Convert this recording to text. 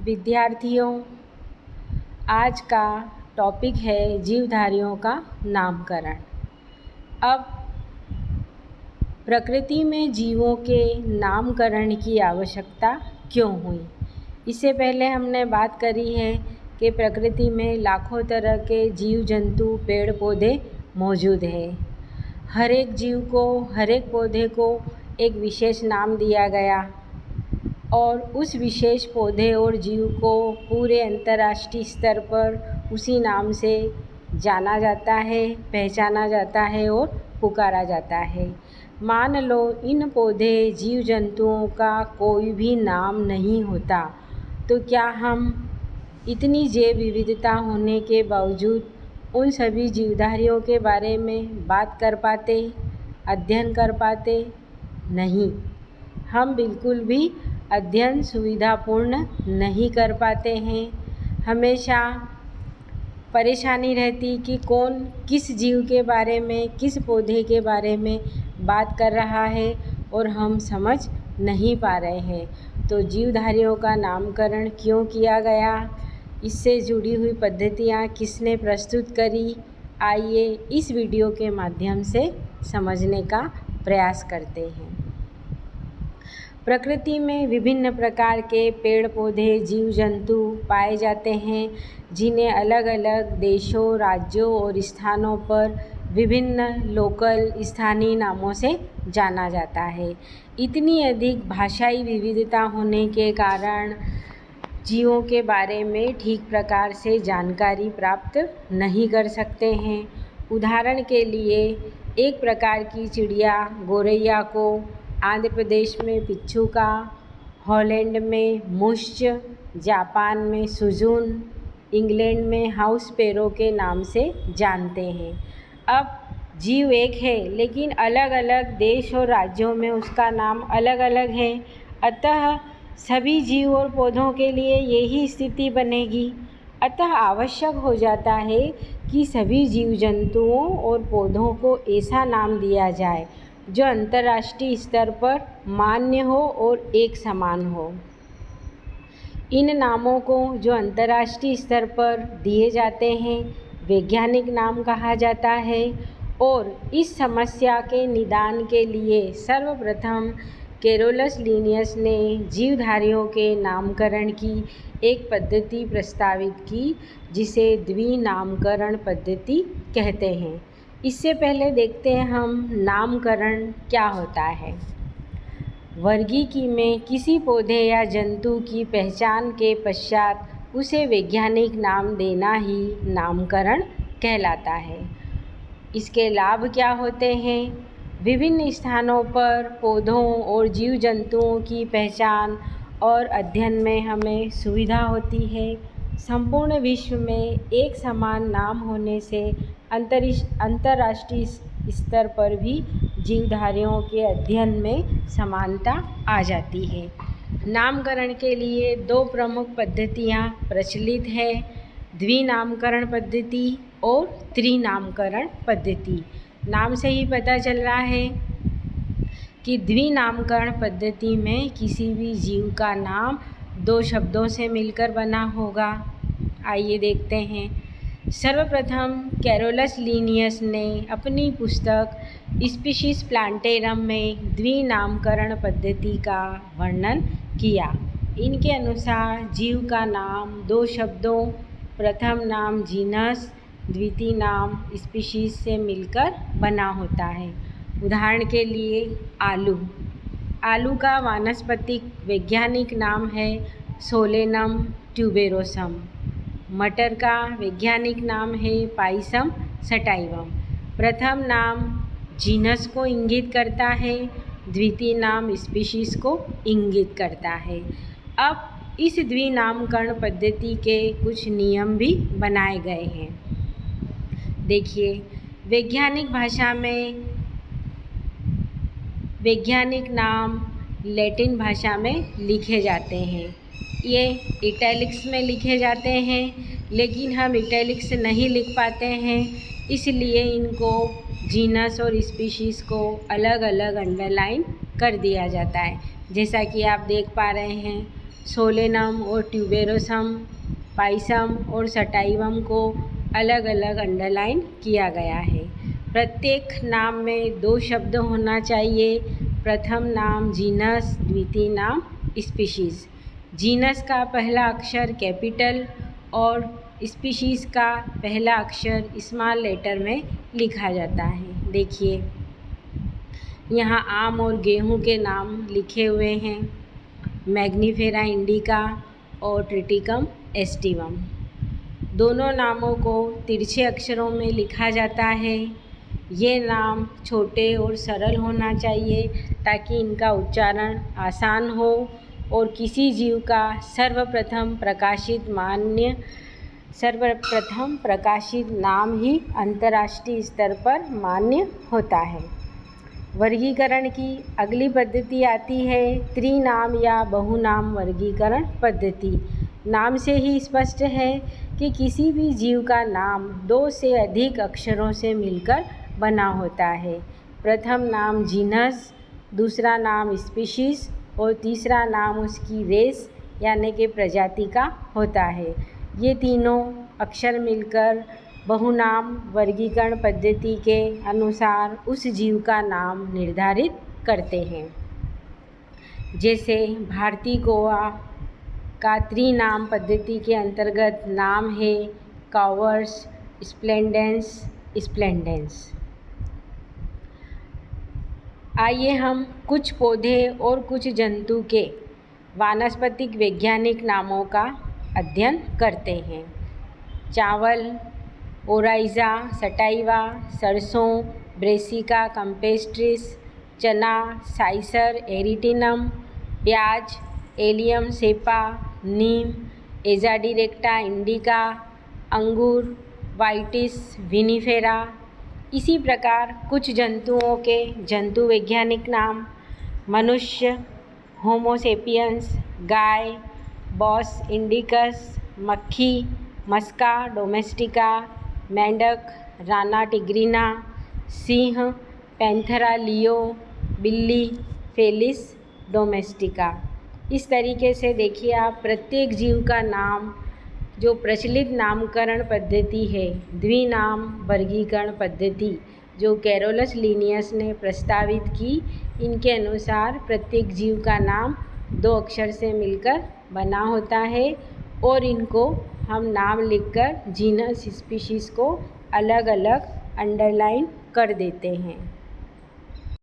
विद्यार्थियों, आज का टॉपिक है जीवधारियों का नामकरण। अब प्रकृति में जीवों के नामकरण की आवश्यकता क्यों हुई? इससे पहले हमने बात करी है कि प्रकृति में लाखों तरह के जीव जंतु पेड़ पौधे मौजूद है। हर एक जीव को, हर एक पौधे को एक विशेष नाम दिया गया और उस विशेष पौधे और जीव को पूरे अंतर्राष्ट्रीय स्तर पर उसी नाम से जाना जाता है, पहचाना जाता है और पुकारा जाता है। मान लो इन पौधे जीव जंतुओं का कोई भी नाम नहीं होता, तो क्या हम इतनी जैव विविधता होने के बावजूद उन सभी जीवधारियों के बारे में बात कर पाते, अध्ययन कर पाते? नहीं, हम बिल्कुल भी अध्ययन सुविधापूर्ण नहीं कर पाते हैं। हमेशा परेशानी रहती कि कौन किस जीव के बारे में, किस पौधे के बारे में बात कर रहा है और हम समझ नहीं पा रहे हैं। तो जीवधारियों का नामकरण क्यों किया गया, इससे जुड़ी हुई पद्धतियाँ किसने प्रस्तुत करी, आइए इस वीडियो के माध्यम से समझने का प्रयास करते हैं। प्रकृति में विभिन्न प्रकार के पेड़ पौधे, जीव जंतु पाए जाते हैं, जिन्हें अलग अलग देशों, राज्यों और स्थानों पर विभिन्न लोकल स्थानीय नामों से जाना जाता है। इतनी अधिक भाषाई विविधता होने के कारण जीवों के बारे में ठीक प्रकार से जानकारी प्राप्त नहीं कर सकते हैं। उदाहरण के लिए एक प्रकार की चिड़िया गोरैया को आंध्र प्रदेश में पिच्छूका, हॉलैंड में मुश्च, जापान में सुजुन, इंग्लैंड में हाउस स्पैरो के नाम से जानते हैं। अब जीव एक है, लेकिन अलग अलग देश और राज्यों में उसका नाम अलग अलग है, अतः सभी जीव और पौधों के लिए यही स्थिति बनेगी। अतः आवश्यक हो जाता है कि सभी जीव जंतुओं और पौधों को ऐसा नाम दिया जाए जो अंतर्राष्ट्रीय स्तर पर मान्य हो और एक समान हो। इन नामों को जो अंतर्राष्ट्रीय स्तर पर दिए जाते हैं वैज्ञानिक नाम कहा जाता है और इस समस्या के निदान के लिए सर्वप्रथम कैरोलस लिनियस ने जीवधारियों के नामकरण की एक पद्धति प्रस्तावित की, जिसे द्विनामकरण पद्धति कहते हैं। इससे पहले देखते हैं हम नामकरण क्या होता है। वर्गीकी में किसी पौधे या जंतु की पहचान के पश्चात उसे वैज्ञानिक नाम देना ही नामकरण कहलाता है। इसके लाभ क्या होते हैं? विभिन्न स्थानों पर पौधों और जीव जंतुओं की पहचान और अध्ययन में हमें सुविधा होती है। संपूर्ण विश्व में एक समान नाम होने से अंतर्राष्ट्रीय स्तर पर भी जीवधारियों के अध्ययन में समानता आ जाती है। नामकरण के लिए दो प्रमुख पद्धतियाँ प्रचलित है, द्विनामकरण पद्धति और त्रिनामकरण पद्धति। नाम से ही पता चल रहा है कि द्विनामकरण पद्धति में किसी भी जीव का नाम दो शब्दों से मिलकर बना होगा। आइए देखते हैं। सर्वप्रथम कैरोलस लिनियस ने अपनी पुस्तक स्पीशीज प्लांटेरम में द्विनामकरण पद्धति का वर्णन किया। इनके अनुसार जीव का नाम दो शब्दों, प्रथम नाम जीनस, द्वितीय नाम स्पीशीज से मिलकर बना होता है। उदाहरण के लिए आलू। आलू का वानस्पतिक वैज्ञानिक नाम है सोलेनम ट्यूबेरोसम। मटर का वैज्ञानिक नाम है पाइसम सटाइवम। प्रथम नाम जीनस को इंगित करता है, द्वितीय नाम स्पीशीज को इंगित करता है। अब इस द्विनामकरण पद्धति के कुछ नियम भी बनाए गए हैं। देखिए, वैज्ञानिक भाषा में वैज्ञानिक नाम लैटिन भाषा में लिखे जाते हैं। ये इटैलिक्स में लिखे जाते हैं, लेकिन हम इटैलिक्स नहीं लिख पाते हैं, इसलिए इनको जीनस और स्पीशीज़ को अलग अलग अंडरलाइन कर दिया जाता है। जैसा कि आप देख पा रहे हैं, सोलेनम और ट्यूबेरोसम, पाइसम और सटाइवम को अलग अलग अंडरलाइन किया गया है। प्रत्येक नाम में 2 शब्द होना चाहिए। प्रथम नाम जीनस, द्वितीय नाम स्पीशीज़। जीनस का पहला अक्षर कैपिटल और स्पीशीज़ का पहला अक्षर स्मॉल लेटर में लिखा जाता है। देखिए यहाँ आम और गेहूँ के नाम लिखे हुए हैं, मैग्नीफेरा इंडिका और ट्रिटिकम एस्टिवम। दोनों नामों को तिरछे अक्षरों में लिखा जाता है। ये नाम छोटे और सरल होना चाहिए ताकि इनका उच्चारण आसान हो और किसी जीव का सर्वप्रथम प्रकाशित नाम ही अंतर्राष्ट्रीय स्तर पर मान्य होता है। वर्गीकरण की अगली पद्धति आती है त्रिनाम या बहुनाम वर्गीकरण पद्धति। नाम से ही स्पष्ट है कि किसी भी जीव का नाम 2 से अधिक अक्षरों से मिलकर बना होता है। प्रथम नाम जीनस, दूसरा नाम स्पीशीज़ और तीसरा नाम उसकी रेस यानी कि प्रजाति का होता है। ये तीनों अक्षर मिलकर बहुनाम वर्गीकरण पद्धति के अनुसार उस जीव का नाम निर्धारित करते हैं। जैसे भारतीय गोवा का त्रिनाम पद्धति के अंतर्गत नाम है कावर्स स्प्लेंडेंस। आइए हम कुछ पौधे और कुछ जंतु के वानस्पतिक वैज्ञानिक नामों का अध्ययन करते हैं। चावल ओराइज़ा सटाइवा, सरसों ब्रेसिका कैम्पेस्ट्रिस, चना साइसर एरिटिनम, प्याज एलियम सेपा, नीम एजाडिरेक्टा इंडिका, अंगूर वाइटिस विनिफेरा। इसी प्रकार कुछ जंतुओं के जंतु वैज्ञानिक नाम मनुष्य होमोसेपियंस, गाय बॉस इंडिकस, मक्खी मस्का डोमेस्टिका, मेंढक राना टिग्रिना, सिंह पैंथेरा लियो, बिल्ली फेलिस डोमेस्टिका। इस तरीके से देखिए आप प्रत्येक जीव का नाम जो प्रचलित नामकरण पद्धति है द्विनाम वर्गीकरण पद्धति जो कैरोलस लिनियस ने प्रस्तावित की, इनके अनुसार प्रत्येक जीव का नाम 2 अक्षर से मिलकर बना होता है और इनको हम नाम लिखकर जीनस स्पीशीज़ को अलग अलग अंडरलाइन कर देते हैं।